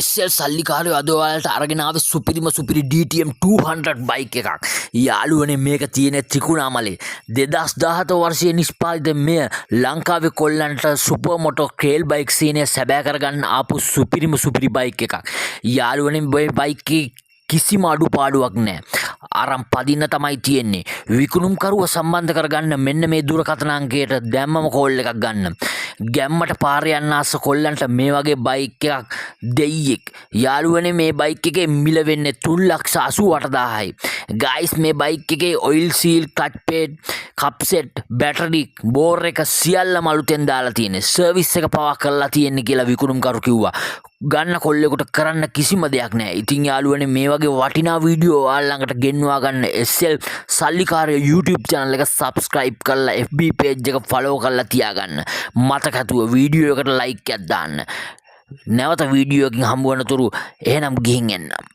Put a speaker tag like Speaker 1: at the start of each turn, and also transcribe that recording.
Speaker 1: SL සල්ලිකාරයෝ අද ඔයාලට අරගෙන ආවේ සුපිරි DTM 200 බයික් එකක්. යාළුවනේ මේක තියෙන ත්‍රිකුණාමලේ 2017 වර්ෂයේ නිෂ්පාදිත මෙය ලංකාවේ කොල්ලන්ට සුපර් මොටෝ ට්‍රේල් බයික් සීනය සැබෑ කරගන්න ආපු සුපිරි බයික් එකක්. යාළුවනේ මේ බයික් එකේ කිසිම අඩුපාඩුවක් නැහැ. අරන් පදින්න තමයි තියෙන්නේ. විකුණුම්කරුව සම්බන්ධ කරගන්න මෙන්න මේ දුරකථන අංකයට දැම්මම කෝල් එකක් ගන්න. ගැම්මට පාරේ යන්න ආස කොල්ලන්ට මේ වගේ බයික් එකක් දෙයියෙක්. යාළුවනේ මේ බයික් එකේ මිල වෙන්නේ 3,88,000යි. ගයිස් මේ බයික් එකේ ඔයිල් සීල්, ක්ලච් පේඩ්, කප් සෙට්, බැටරි, බෝර් එක සියල්ලම අලුතෙන් දාලා තියෙන්නේ. සර්විස් එක පවා කරලා තියෙන්නේ කියලා විකුණුම්කරු කිව්වා. ගන්න කොල්ලෙකුට කරන්න කිසිම දෙයක් නැහැ. ඉතින් යාළුවනේ මේ වගේ වටිනා වීඩියෝ ඔයාලා ළඟට ගෙන්වා ගන්න SL සල්ලිකාරය YouTube channel එක subscribe කරලා FB page එක follow කරලා තියාගන්න. මතක හිතුව වීඩියෝ එකට like එකක් දාන්න. නැවත වීඩියෝ එකකින් හම්බ වෙනතුරු එහෙනම් ගිහින් එන්නම්.